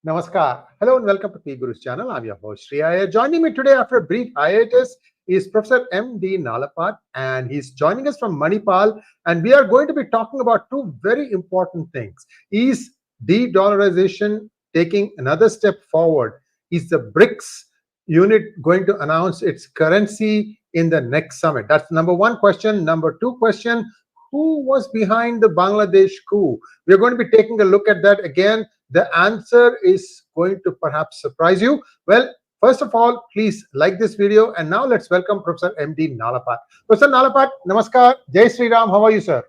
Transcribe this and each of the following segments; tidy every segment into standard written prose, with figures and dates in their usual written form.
Namaskar. Hello and welcome to PGurus channel. I'm your host Sree Iyer. Joining me today after a brief hiatus is Professor M D Nalapat, and he's joining us from Manipal. And we are going to be talking about two very important things. Is de-dollarization taking another step forward? Is the BRICS unit going to announce its currency in the next summit? That's number one question. Number two question: who was behind the Bangladesh coup? We're going to be taking a look at that again. The answer is going to perhaps surprise you. Well, first of all, please like this video. And now let's welcome Professor M D Nalapat. Professor Nalapat, namaskar. Jai Sri Ram. How are you, sir?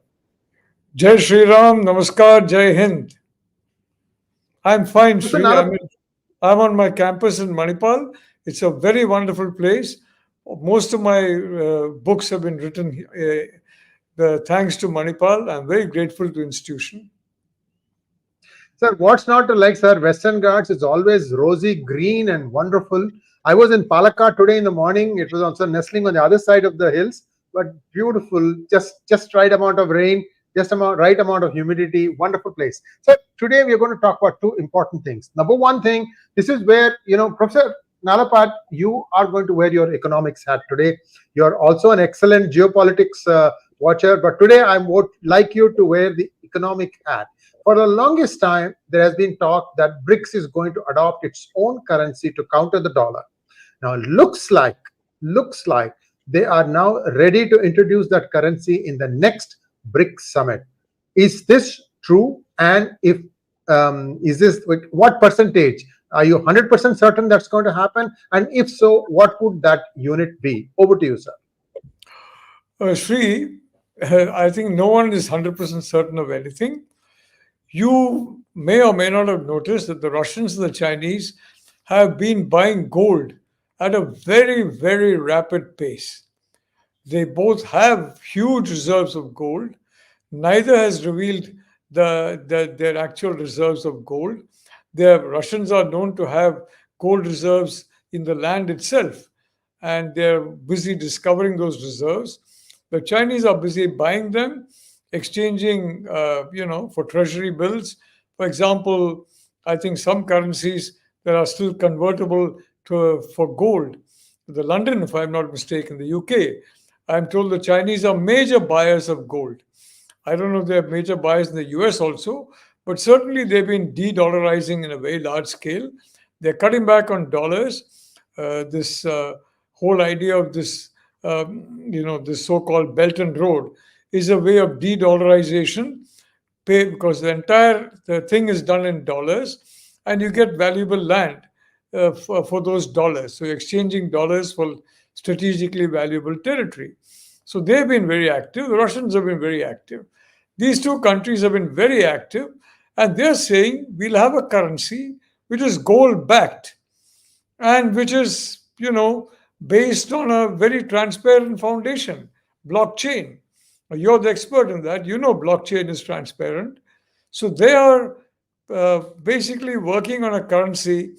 Jai Sri Ram, namaskar, Jai Hind. I'm fine, Professor Sri. Nalapat, I'm on my campus in Manipal. It's a very wonderful place. Most of my books have been written thanks to Manipal. I'm very grateful to the institution. sir, what's not to like, sir? Western Ghats is always rosy, green, and wonderful. I was in Palakkad today in the morning. It was also nestling on the other side of the hills, but beautiful, just right amount of rain, right amount of humidity. Wonderful place. So today we are going to talk about two important things. Number one thing, this is where, Professor Nalapat, you are going to wear your economics hat today. You're also an excellent geopolitics watcher, but today I would like you to wear the economic hat. For the longest time, there has been talk that BRICS is going to adopt its own currency to counter the dollar. Now, looks like they are now ready to introduce that currency in the next BRICS summit. Is this true? And if is this, what percentage? Are you 100% certain that's going to happen? And if so, what would that unit be? Over to you, sir. Sri, I think no one is 100% certain of anything. You may or may not have noticed that the Russians and the Chinese have been buying gold at a very, very rapid pace. They both have huge reserves of gold. Neither has revealed their actual reserves of gold. The Russians are known to have gold reserves in the land itself, and they're busy discovering those reserves. The Chinese are busy buying them, exchanging, for treasury bills. For example, I think some currencies that are still convertible for gold. The London, if I'm not mistaken, the UK, I'm told the Chinese are major buyers of gold. I don't know if they're major buyers in the US also, but certainly they've been de-dollarizing in a very large scale. They're cutting back on dollars. This whole idea of this, this so-called Belt and Road is a way of de-dollarization, because the thing is done in dollars, and you get valuable land for those dollars. So you're exchanging dollars for strategically valuable territory. So they've been very active. The Russians have been very active. These two countries have been very active, and they're saying we'll have a currency which is gold-backed and which is, based on a very transparent foundation, blockchain. You're the expert in that. You know blockchain is transparent. So they are basically working on a currency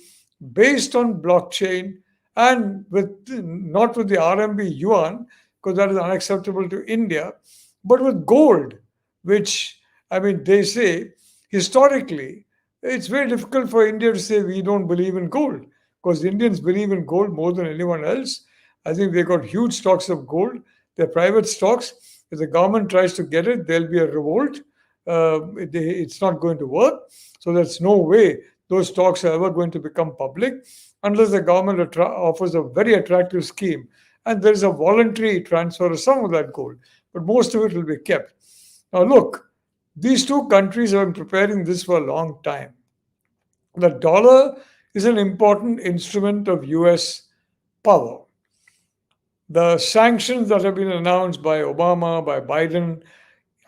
based on blockchain and not with the RMB yuan, because that is unacceptable to India, but with gold, which, they say historically, it's very difficult for India to say we don't believe in gold, because the Indians believe in gold more than anyone else. I think they got huge stocks of gold. They're private stocks. If the government tries to get it, there'll be a revolt. It's not going to work. So there's no way those stocks are ever going to become public unless the government offers a very attractive scheme and there is a voluntary transfer of some of that gold. But most of it will be kept. Now look, these two countries have been preparing this for a long time. The dollar is an important instrument of US power. The sanctions that have been announced by Obama, by Biden,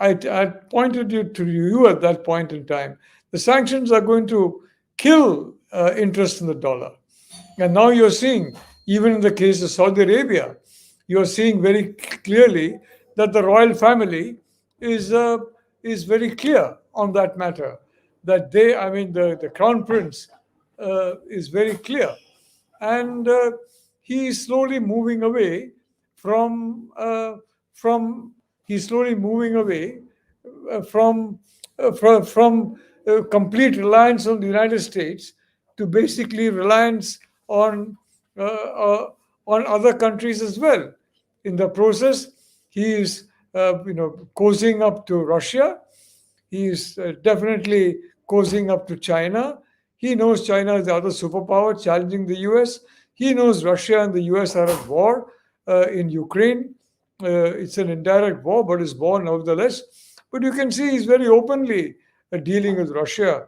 I pointed to you at that point in time. The sanctions are going to kill interest in the dollar. And now you're seeing, even in the case of Saudi Arabia, you're seeing very clearly that the royal family is very clear on that matter. That the crown prince is very clear. And he's slowly moving away from complete reliance on the United States to basically reliance on uh, uh, on other countries as well. In the process, he is cozying up to Russia. He is definitely cozying up to China. He knows China is the other superpower challenging the US. He knows Russia and the US are at war in Ukraine. It's an indirect war, but it's war nevertheless. But you can see he's very openly dealing with Russia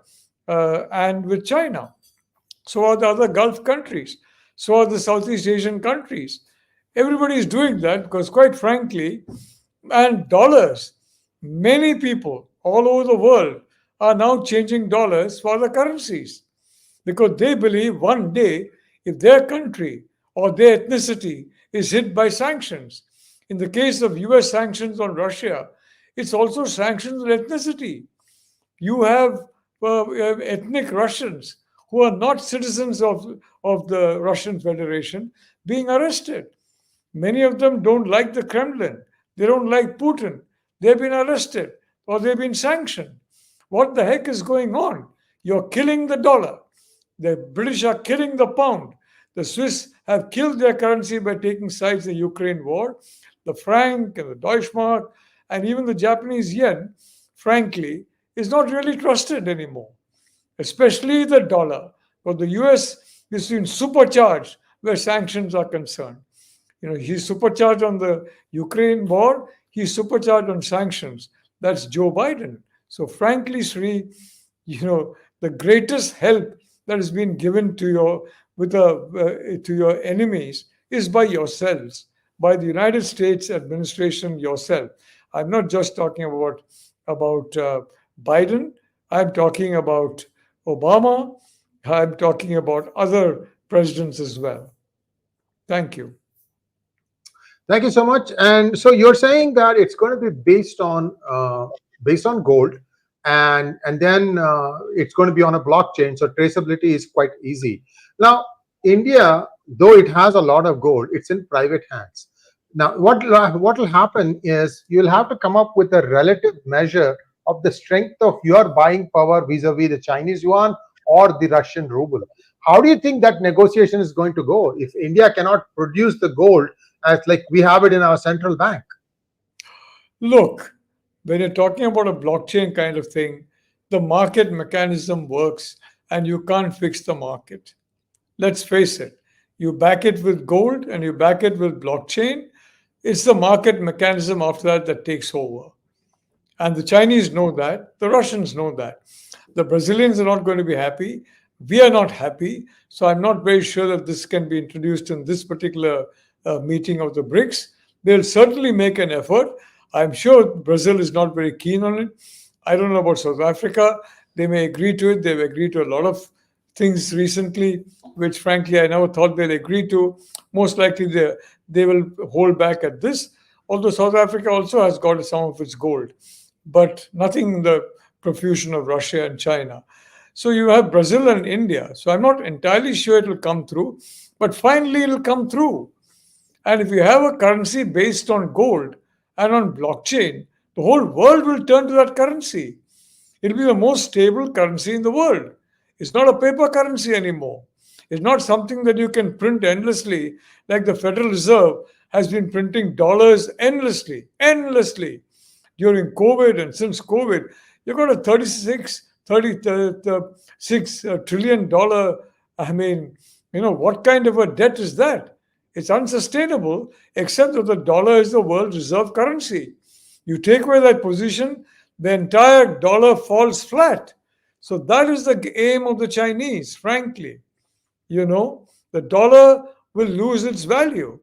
and with China. So are the other Gulf countries. So are the Southeast Asian countries. Everybody is doing that because, quite frankly, and dollars, many people all over the world are now changing dollars for other currencies because they believe one day if their country or their ethnicity is hit by sanctions, in the case of US sanctions on Russia, it's also sanctions on ethnicity. You have ethnic Russians who are not citizens of the Russian Federation being arrested. Many of them don't like the Kremlin. They don't like Putin. They've been arrested or they've been sanctioned. What the heck is going on? You're killing the dollar. The British are killing the pound. The Swiss have killed their currency by taking sides in the Ukraine war. The franc and the Deutschmark and even the Japanese yen, frankly, is not really trusted anymore, especially the dollar. But the US is being supercharged where sanctions are concerned. He's supercharged on the Ukraine war, he's supercharged on sanctions. That's Joe Biden. So frankly, Sree, the greatest help that has been given to your enemies is by yourselves, by the United States administration yourself. I'm not just talking about Biden. I'm talking about Obama. I'm talking about other presidents as well. Thank you. Thank you so much. And so you're saying that it's going to be based on gold, and then it's going to be on a blockchain, so traceability is quite easy. Now, India, though it has a lot of gold, it's in private hands. Now, what will happen is you'll have to come up with a relative measure of the strength of your buying power vis-a-vis the Chinese yuan or the Russian ruble. How do you think that negotiation is going to go if India cannot produce the gold as like we have it in our central bank? Look, when you're talking about a blockchain kind of thing, the market mechanism works and you can't fix the market. Let's face it. You back it with gold and you back it with blockchain. It's the market mechanism after that takes over. And the Chinese know that. The Russians know that. The Brazilians are not going to be happy. We are not happy. So I'm not very sure that this can be introduced in this particular meeting of the BRICS. They'll certainly make an effort. I'm sure Brazil is not very keen on it. I don't know about South Africa. They may agree to it. They've agreed to a lot of things recently, which frankly I never thought they'd agree to. Most likely they will hold back at this. Although South Africa also has got some of its gold, but nothing in the profusion of Russia and China. So you have Brazil and India. So I'm not entirely sure it will come through, but finally it will come through. And if you have a currency based on gold and on blockchain, the whole world will turn to that currency. It will be the most stable currency in the world. It's not a paper currency anymore. It's not something that you can print endlessly, like the Federal Reserve has been printing dollars endlessly. During COVID and since COVID, you've got a $36 trillion. I mean, what kind of a debt is that? It's unsustainable, except that the dollar is the world reserve currency. You take away that position, the entire dollar falls flat. So that is the aim of the Chinese, frankly. The dollar will lose its value.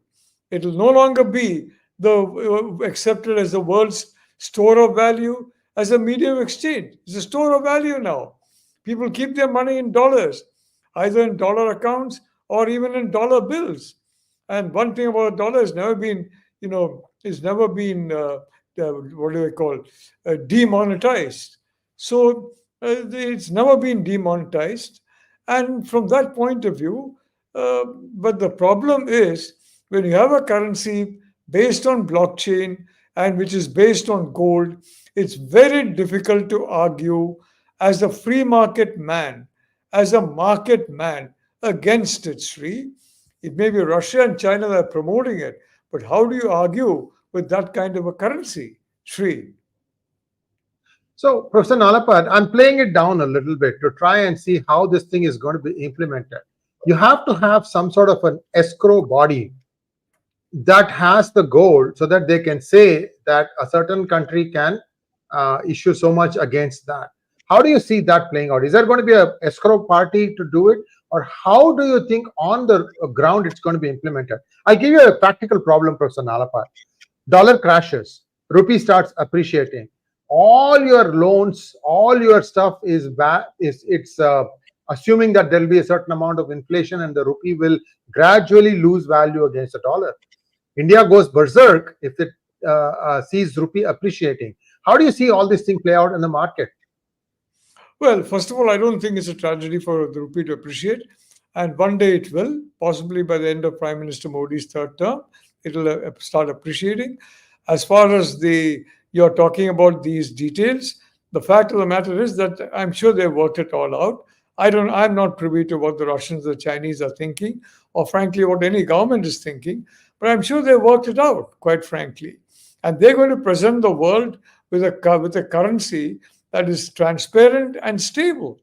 It will no longer be accepted as the world's store of value, as a medium of exchange. It's a store of value now. People keep their money in dollars, either in dollar accounts or even in dollar bills. And one thing about a dollar has never been, demonetized. So it's never been demonetized. And from that point of view, but the problem is when you have a currency based on blockchain and which is based on gold, it's very difficult to argue as a free market man as a market man against it, Sree. It may be Russia and China that are promoting it, but how do you argue with that kind of a currency, Sree? So, Professor Nalapat, I'm playing it down a little bit to try and see how this thing is going to be implemented. You have to have some sort of an escrow body that has the gold so that they can say that a certain country can issue so much against that. How do you see that playing out? Is there going to be an escrow party to do it? Or how do you think on the ground it's going to be implemented? I give you a practical problem, Professor Nalapat. Dollar crashes, rupee starts appreciating. All your loans, all your stuff is bad. It's assuming that there will be a certain amount of inflation and the rupee will gradually lose value against the dollar. India goes berserk if it sees rupee appreciating. How do you see all this thing play out in the market? Well, first of all, I don't think it's a tragedy for the rupee to appreciate. And one day it will, possibly by the end of Prime Minister Modi's third term, it will start appreciating. As far as you're talking about these details, the fact of the matter is that I'm sure they've worked it all out. I'm not privy to what the Russians, the Chinese are thinking, or frankly, what any government is thinking, but I'm sure they've worked it out, quite frankly. And they're going to present the world with a currency that is transparent and stable,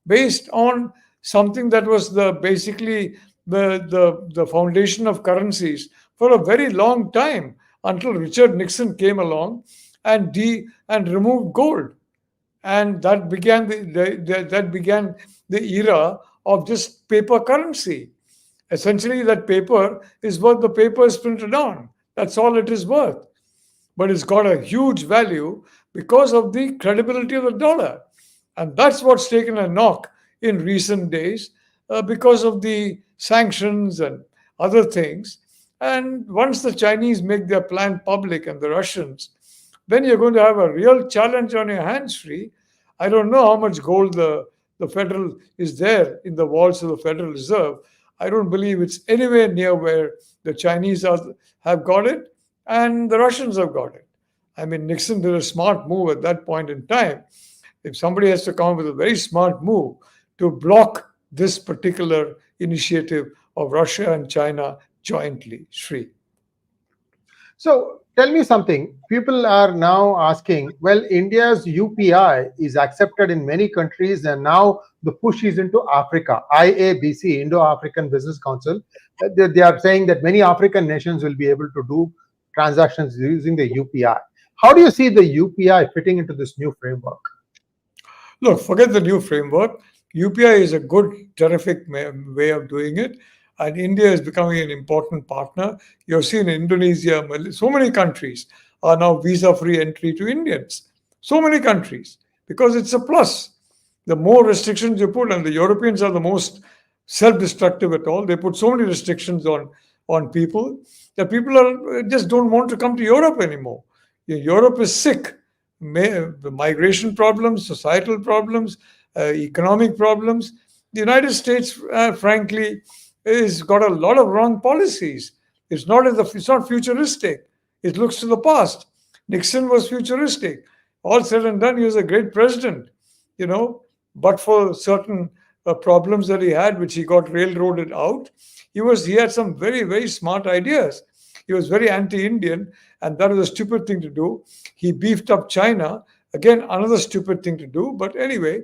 based on something that was basically the foundation of currencies for a very long time, until Richard Nixon came along and removed gold, and that began the era of just paper currency. Essentially, that paper is what the paper is printed on. That's all it is worth. But it's got a huge value because of the credibility of the dollar. And that's what's taken a knock in recent days because of the sanctions and other things. And once the Chinese make their plan public and the Russians, then you're going to have a real challenge on your hands, Sree. I don't know how much gold the federal is there in the vaults of the Federal Reserve. I don't believe it's anywhere near where the Chinese have got it and the Russians have got it. I mean, Nixon did a smart move at that point in time. If somebody has to come up with a very smart move to block this particular initiative of Russia and China jointly, Sree. So tell me something. People are now asking, well, India's UPI is accepted in many countries, and now the push is into Africa. IABC, Indo-African Business Council, they are saying that many African nations will be able to do transactions using the UPI. How do you see the UPI fitting into this new framework? Look, forget the new framework. UPI is a good, terrific way of doing it. And India is becoming an important partner. You've seen Indonesia, so many countries are now visa-free entry to Indians. So many countries, because it's a plus. The more restrictions you put, and the Europeans are the most self-destructive at all. They put so many restrictions on people that people just don't want to come to Europe anymore. Europe is sick. The migration problems, societal problems, economic problems. The United States, frankly, has got a lot of wrong policies. It's not futuristic. It looks to the past. Nixon was futuristic. All said and done, he was a great president, but for certain problems that he had, which he got railroaded out, he had some very, very smart ideas. He was very anti-Indian, and that was a stupid thing to do. He beefed up China. Again, another stupid thing to do. But anyway,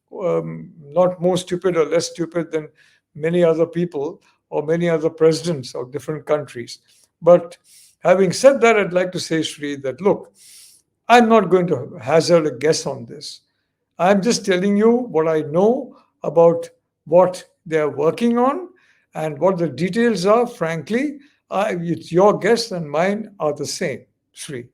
not more stupid or less stupid than many other people or many other presidents of different countries. But having said that, I'd like to say, Sree, that look, I'm not going to hazard a guess on this. I'm just telling you what I know about what they're working on and what the details are. Frankly, it's your guess and mine are the same, Sree.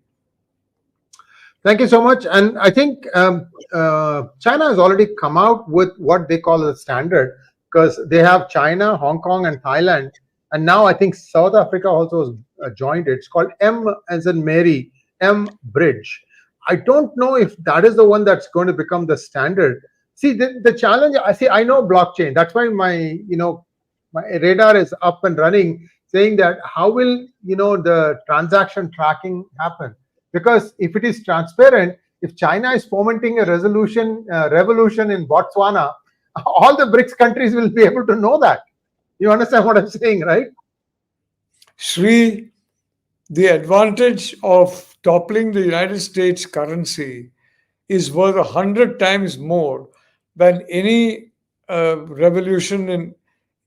Thank you so much. And I think China has already come out with what they call a standard, because they have China, Hong Kong, and Thailand. And now I think South Africa also has joined it. It's called M as in Mary, M Bridge. I don't know if that is the one that's going to become the standard. See, the challenge, I know blockchain. That's why my radar is up and running, saying that how will, the transaction tracking happen? Because if it is transparent, if China is fomenting a revolution in Botswana, all the BRICS countries will be able to know that. You understand what I'm saying, right? Sree, the advantage of toppling the United States currency is worth 100 times more than any revolution in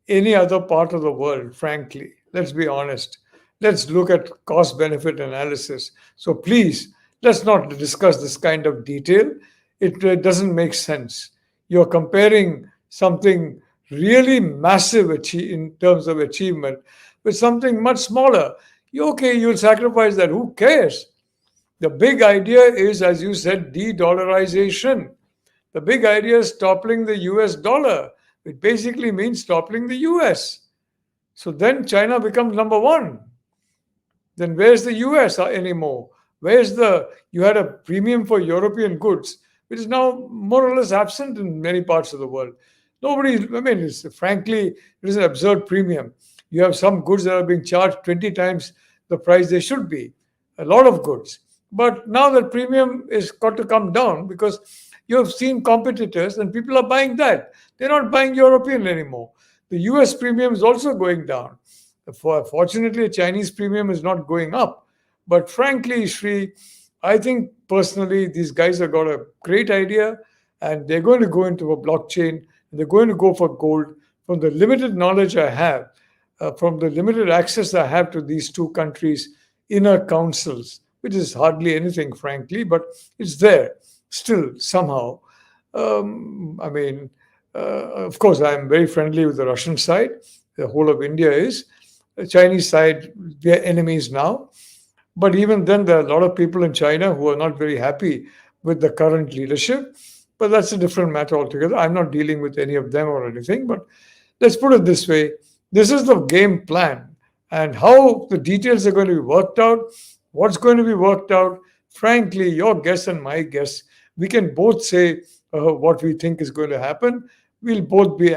any other part of the world, frankly. Let's be honest. Let's look at cost benefit analysis. So please, let's not discuss this kind of detail. It doesn't make sense. You're comparing something really massive in terms of achievement with something much smaller. Okay, you'll sacrifice that. Who cares? The big idea is, as you said, de-dollarization. The big idea is toppling the US dollar. It basically means toppling the US. So then China becomes number one. Then where's the US anymore? You had a premium for European goods, which is now more or less absent in many parts of the world. Frankly, it is an absurd premium. You have some goods that are being charged 20 times the price they should be. A lot of goods. But now that premium is got to come down because you have seen competitors and people are buying that. They're not buying European anymore. The US premium is also going down. Fortunately, the Chinese premium is not going up. But frankly, Sree, I think personally these guys have got a great idea and they're going to go into a blockchain and they're going to go for gold. From the limited knowledge I have, from the limited access I have to these two countries' inner councils, which is hardly anything, frankly, but it's there still somehow. Of course, I'm very friendly with the Russian side. The whole of India is. The Chinese side, they're enemies now. But even then, there are a lot of people in China who are not very happy with the current leadership. But that's a different matter altogether. I'm not dealing with any of them or anything. But let's put it this way. This is the game plan. And how the details are going to be worked out, what's going to be worked out, frankly, your guess and my guess, we can both say what we think is going to happen. We'll both be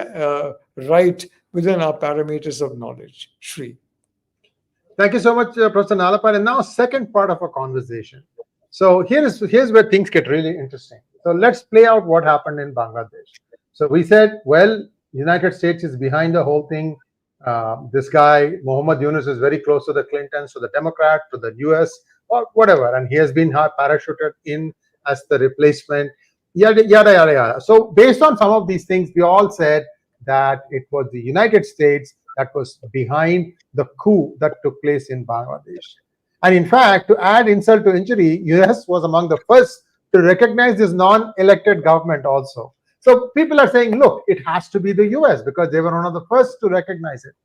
right within our parameters of knowledge. Sree. Thank you so much, Professor Nalapat. And now, second part of our conversation. So here's where things get really interesting. So let's play out what happened in Bangladesh. So we said, well, United States is behind the whole thing. This guy, Muhammad Yunus, is very close to the Clintons, to the Democrat, to the US, or whatever. And he has been parachuted in as the replacement, yada, yada, yada, yada. So based on some of these things, we all said that it was the United States that was behind the coup that took place in Bangladesh. And in fact, to add insult to injury, US was among the first to recognize this non-elected government also. So people are saying, look, it has to be the US because they were one of the first to recognize it.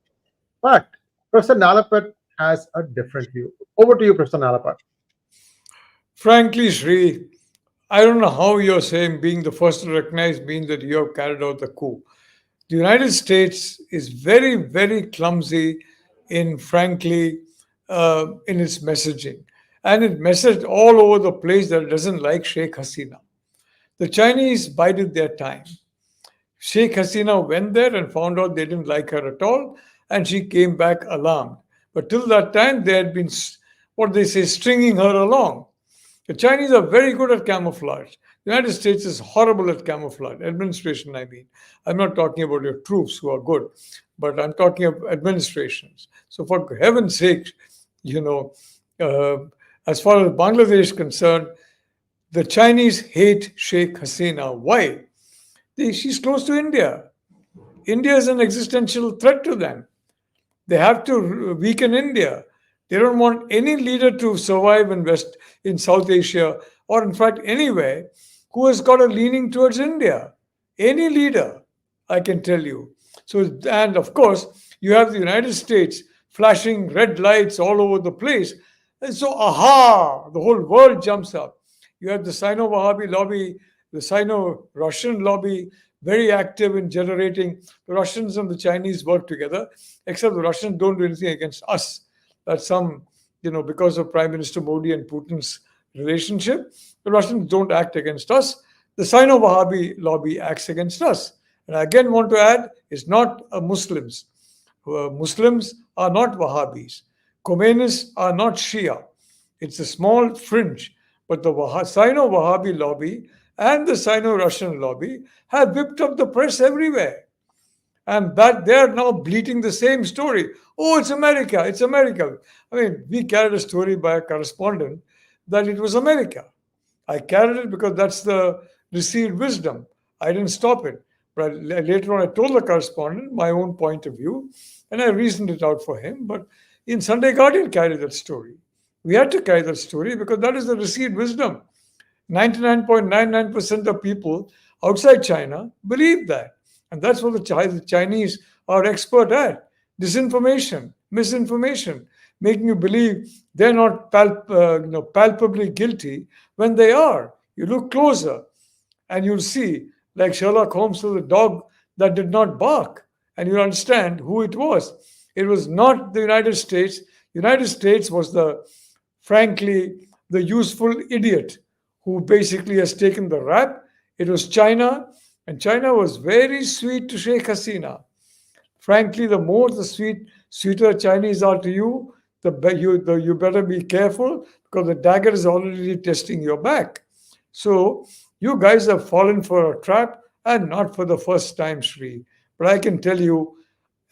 But Professor Nalapat has a different view. Over to you, Professor Nalapat. Frankly, Sree, I don't know how you're saying being the first to recognize means that you have carried out the coup. The United States is very, very clumsy in, frankly, in its messaging. And it messaged all over the place that it doesn't like Sheikh Hasina. The Chinese bided their time. Sheikh Hasina went there and found out they didn't like her at all, and she came back alarmed. But till that time, they had been, what they say, stringing her along. The Chinese are very good at camouflage. The United States is horrible at camouflage. Administration, I mean. I'm not talking about your troops who are good, but I'm talking of administrations. So for heaven's sake, as far as Bangladesh is concerned, the Chinese hate Sheikh Hasina. Why? She's close to India. India is an existential threat to them. They have to weaken India. They don't want any leader to survive in South Asia, or in fact anywhere, who has got a leaning towards India. Any leader, I can tell you. So, and of course, you have the United States flashing red lights all over the place. And so, the whole world jumps up. You have the Sino-Wahabi lobby, the Sino-Russian lobby, very active in generating. The Russians and the Chinese work together, except the Russians don't do anything against us. That's because of Prime Minister Modi and Putin's relationship, the Russians don't act against us. The Sino-Wahabi lobby acts against us. And I again want to add, it's not Muslims. Muslims are not Wahhabis. Khomeinists are not Shia. It's a small fringe. But the Sino-Wahabi lobby and the Sino-Russian lobby have whipped up the press everywhere. And that they are now bleating the same story. Oh, it's America, it's America. I mean, we carried a story by a correspondent that it was America. I carried it because that's the received wisdom. I didn't stop it. But later on, I told the correspondent my own point of view, and I reasoned it out for him. But in Sunday Guardian carried that story. We had to carry that story because that is the received wisdom. 99.99% of people outside China believe that. And that's what the Chinese are expert at. Disinformation, misinformation, making you believe they're not palpably guilty when they are. You look closer and you'll see, like Sherlock Holmes to the dog that did not bark, and you'll understand who it was. It was not the United States. United States was frankly, the useful idiot who basically has taken the rap. It was China, and China was very sweet to Sheikh Hasina. Frankly, the more sweeter Chinese are to you, you better be careful because the dagger is already testing your back. So you guys have fallen for a trap, and not for the first time, Sree. But I can tell you,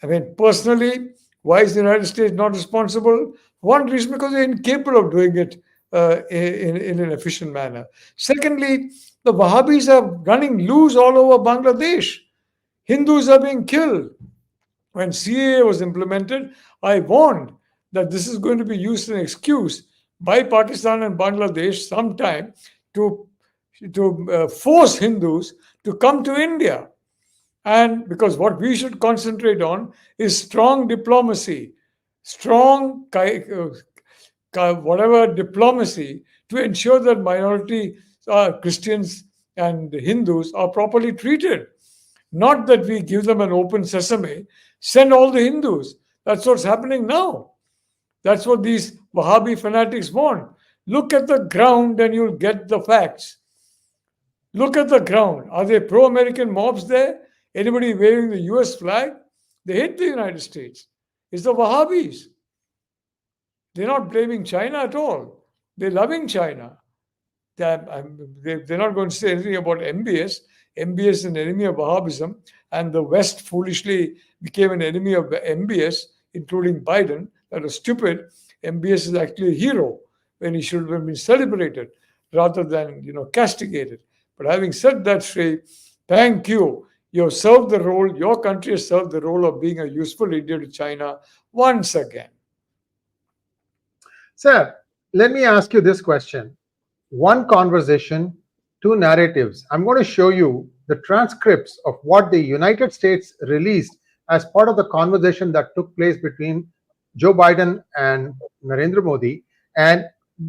I mean, personally, why is the United States not responsible? One reason, because they're incapable of doing it in an efficient manner. Secondly, the Wahhabis are running loose all over Bangladesh. Hindus are being killed. When CAA was implemented, I warned that this is going to be used as an excuse by Pakistan and Bangladesh sometime to force Hindus to come to India. And because what we should concentrate on is strong diplomacy, strong whatever diplomacy to ensure that minority Christians and Hindus are properly treated. Not that we give them an open sesame, send all the Hindus. That's what's happening now. That's what these Wahhabi fanatics want. Look at the ground and you'll get the facts. Look at the ground. Are there pro-American mobs there? Anybody waving the US flag? They hate the United States. It's the Wahhabis. They're not blaming China at all. They're loving China. They're not going to say anything about MBS. MBS is an enemy of Wahhabism, and the West foolishly became an enemy of MBS, including Biden. That was stupid. MBS is actually a hero when he should have been celebrated rather than castigated. But having said that, Sree, thank you. You have served the role, your country has served the role of being a useful idiot to China once again. Sir, let me ask you this question. One conversation, two narratives. I'm going to show you the transcripts of what the United States released as part of the conversation that took place between Joe Biden and Narendra Modi, and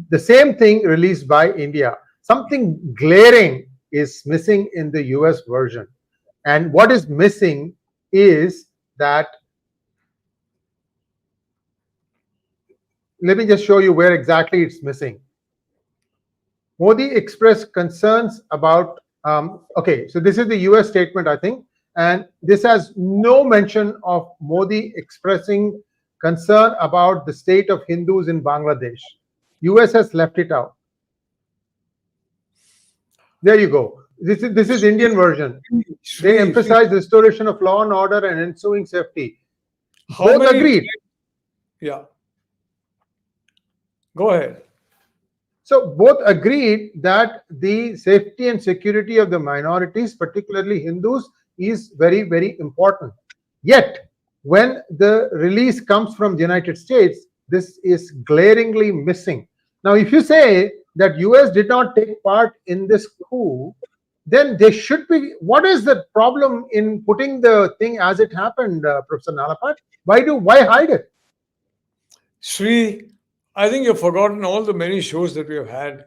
the same thing released by India. Something glaring is missing in the US version. And what is missing is that, let me just show you where exactly it's missing. Modi expressed concerns about, okay, so this is the US statement, I think, and this has no mention of Modi expressing concern about the state of Hindus in Bangladesh. US has left it out. There you go. This is Indian version. They emphasize restoration of law and order and ensuing safety. Both agreed. Yeah. Go ahead. So both agreed that the safety and security of the minorities, particularly Hindus, is very, very important. Yet, when the release comes from the United States, this is glaringly missing. Now, if you say that US did not take part in this coup, then they should be. What is the problem in putting the thing as it happened, Professor Nalapat? Why hide it? Sree, I think you've forgotten all the many shows that we have had.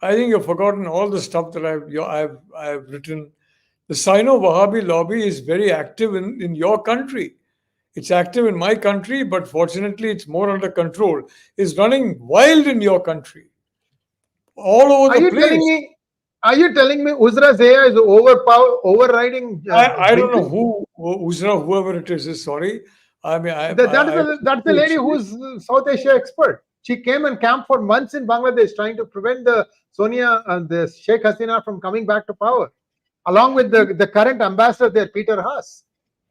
I think you've forgotten all the stuff that I've written. The Sino-Wahabi lobby is very active in your country. It's active in my country, but fortunately it's more under control. It's running wild in your country. All over the place. Are you telling me 𝙒𝙬𝙤𝘗 is overriding? I don't know who 𝗒𝙬𝙤𝘗𝘁, whoever it is sorry. I mean, that's the lady who's South Asia expert. She came and camped for months in Bangladesh trying to prevent the Sonia and the Sheikh Hasina from coming back to power, along with the current ambassador there, Peter Haas.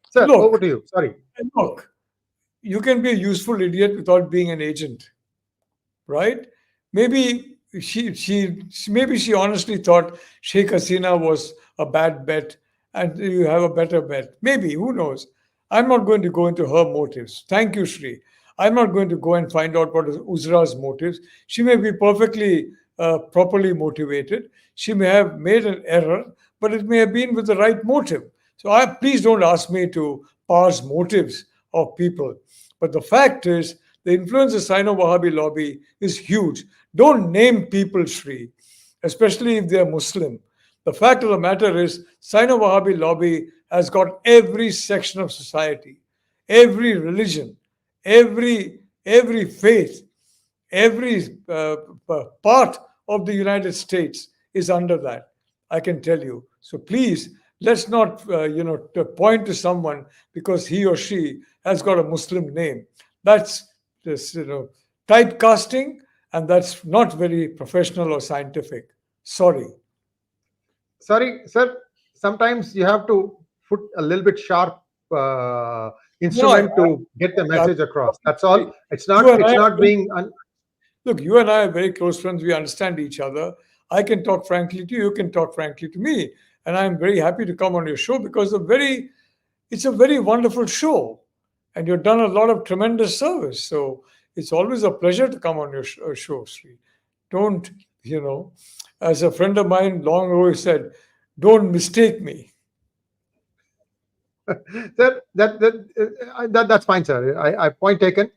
Sir, Look, over to you. Sorry. Look, you can be a useful idiot without being an agent, right? Maybe maybe she honestly thought Sheikh Hasina was a bad bet and you have a better bet. Maybe, who knows? I'm not going to go into her motives. Thank you, Sree. I'm not going to go and find out what is Uzra's motives. She may be perfectly properly motivated. She may have made an error, but it may have been with the right motive. So please don't ask me to parse motives of people. But the fact is, the influence of Sino-Wahabi lobby is huge. Don't name people, Sree, especially if they're Muslim. The fact of the matter is, Sino-Wahabi lobby has got every section of society, every religion, every faith, every part of the United States is under that. I can tell you. So please, let's not to point to someone because he or she has got a Muslim name. That's just typecasting, and that's not very professional or scientific. Sorry. Sorry, sir. Sometimes you have to put a little bit sharp instrument to get the message across. That's all. It's not being. Look, you and I are very close friends. We understand each other. I can talk frankly to you. You can talk frankly to me, and I'm very happy to come on your show because it's a very wonderful show, and you've done a lot of tremendous service. So it's always a pleasure to come on your show, Sree. Don't, as a friend of mine long ago said, don't mistake me. Sir, that's fine, sir. I point taken.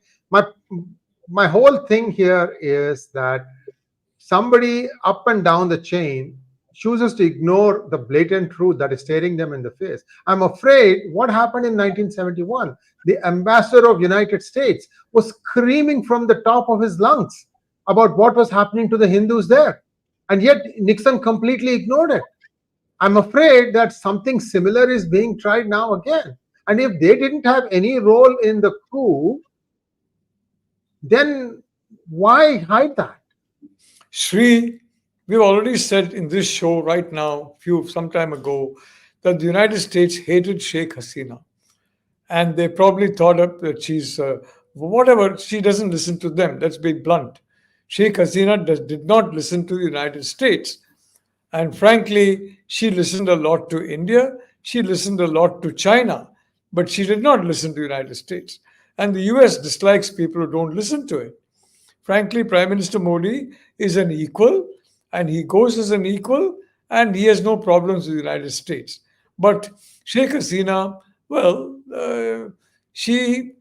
My whole thing here is that somebody up and down the chain chooses to ignore the blatant truth that is staring them in the face. I'm afraid what happened in 1971, the ambassador of United States was screaming from the top of his lungs about what was happening to the Hindus there. And yet Nixon completely ignored it. I'm afraid that something similar is being tried now again. And if they didn't have any role in the coup, then why hide that? Sree, we've already said in this show right now, some time ago, that the United States hated Sheikh Hasina. And they probably thought that she's, whatever, she doesn't listen to them. Let's be blunt. Sheikh Hasina did not listen to the United States. And frankly, she listened a lot to India. She listened a lot to China. But she did not listen to the United States. And the US dislikes people who don't listen to it. Frankly, Prime Minister Modi is an equal, and he goes as an equal, and he has no problems with the United States. But Sheikh Hasina, well, she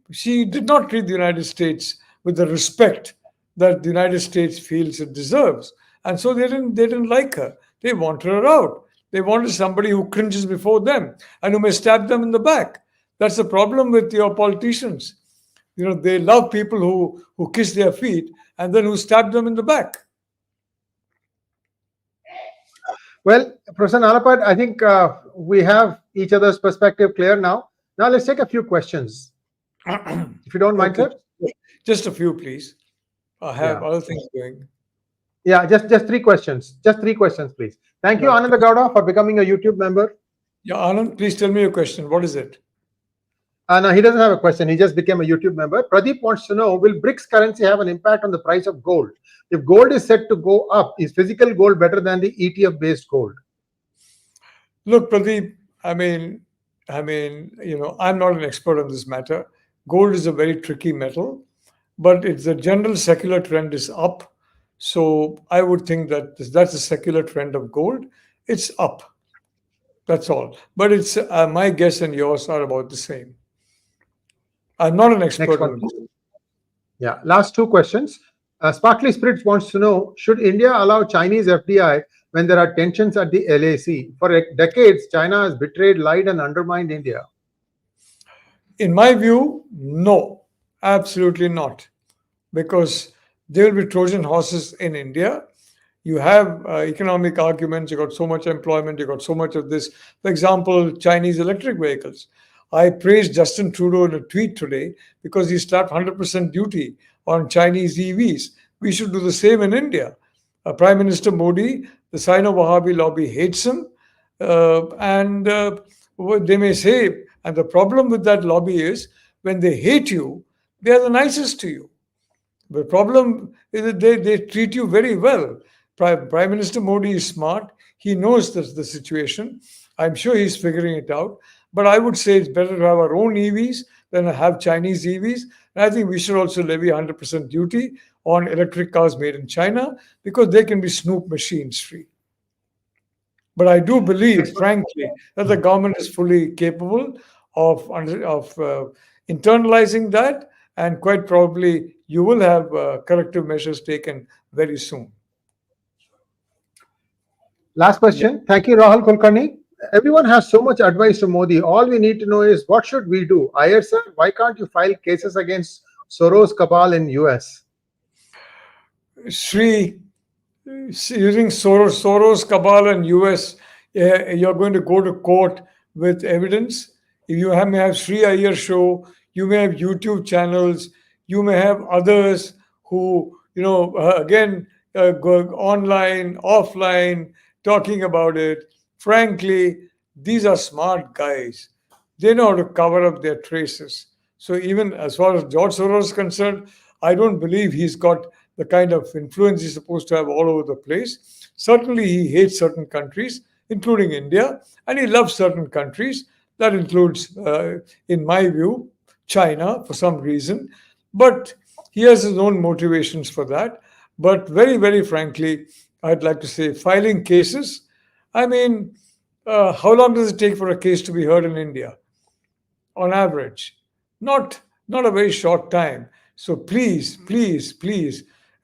did not treat the United States with the respect that the United States feels it deserves. And so they didn't like her. They wanted her out. They wanted somebody who cringes before them and who may stab them in the back. That's the problem with your politicians. They love people who kiss their feet and then who stab them in the back. Well, Professor Nalapat, I think we have each other's perspective clear now. Now let's take a few questions. If you don't mind, sir. Just a few, please. I have other things going. Yeah, just three questions. Just three questions, please. Thank you, Ananda Gowda, for becoming a YouTube member. Yeah, Anand, please tell me your question. What is it? No, he doesn't have a question. He just became a YouTube member. Pradeep wants to know, will BRICS currency have an impact on the price of gold? If gold is set to go up, is physical gold better than the ETF-based gold? Look, Pradeep, I mean, I'm not an expert on this matter. Gold is a very tricky metal, but the general secular trend is up. So I would think that that's a secular trend of gold. It's up. That's all. But it's my guess and yours are about the same. I'm not an expert on gold. Yeah, last two questions. Sparkly Spirits wants to know, should India allow Chinese FDI when there are tensions at the LAC? For decades, China has betrayed, lied, and undermined India. In my view, no, absolutely not. Because there will be Trojan horses in India. You have economic arguments, you got so much employment, you got so much of this. For example, Chinese electric vehicles. I praised Justin Trudeau in a tweet today because he slapped 100% duty on Chinese EVs. We should do the same in India. Prime Minister Modi, the Sino-Wahabi lobby hates him. And what they may say, and the problem with that lobby is when they hate you, they are the nicest to you. The problem is that they treat you very well. Prime Minister Modi is smart. He knows the situation. I'm sure he's figuring it out. But I would say it's better to have our own EVs than have Chinese EVs. And I think we should also levy 100% duty on electric cars made in China because they can be snoop machines free. But I do believe, frankly, that the government is fully capable of internalizing that, and quite probably you will have corrective measures taken very soon. Last question. Thank you, Rahul Kulkarni. Everyone has so much advice to Modi. All we need to know is what should we do? Iyer sir, why can't you file cases against Soros cabal in US? Sree, using Soros cabal in US, you're going to go to court with evidence. You may have Sree Iyer show, you may have YouTube channels, you may have others who, again, go online, offline, talking about it. Frankly, these are smart guys. They know how to cover up their traces. So even as far as George Soros is concerned, I don't believe he's got the kind of influence he's supposed to have all over the place. Certainly, he hates certain countries, including India, and he loves certain countries. That includes, in my view, China for some reason. But he has his own motivations for that. But very, very frankly, I'd like to say filing cases. I mean, how long does it take for a case to be heard in India? On average, not a very short time. So please, please,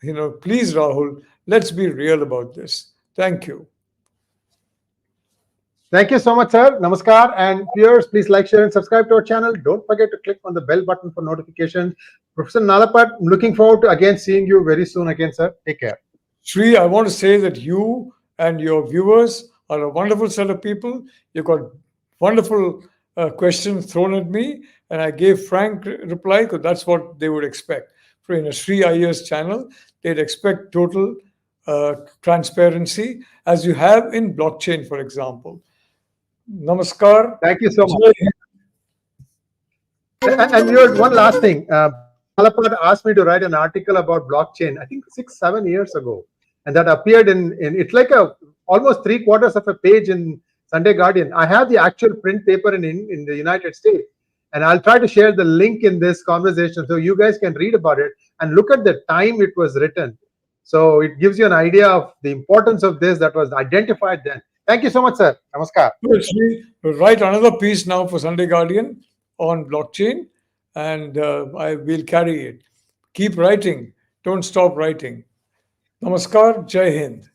Rahul, let's be real about this. Thank you. Thank you so much, sir. Namaskar. And viewers, please like, share, and subscribe to our channel. Don't forget to click on the bell button for notifications. Professor Nalapat, I'm looking forward to again seeing you very soon again, sir. Take care. Sree, I want to say that you and your viewers are a wonderful set of people. You got wonderful questions thrown at me, and I gave frank reply because that's what they would expect. For in a Sree Iyer's channel, they'd expect total transparency, as you have in blockchain, for example. Namaskar. Thank you so much. And viewers, one last thing. Nalapat asked me to write an article about blockchain, I think 6-7 years ago. And that appeared in it's like almost 3/4 of a page in Sunday Guardian. I have the actual print paper in the United States. And I'll try to share the link in this conversation so you guys can read about it and look at the time it was written. So it gives you an idea of the importance of this that was identified then. Thank you so much, sir. Namaskar. We'll write another piece now for Sunday Guardian on blockchain, and I will carry it. Keep writing. Don't stop writing. Namaskar. Jai Hind.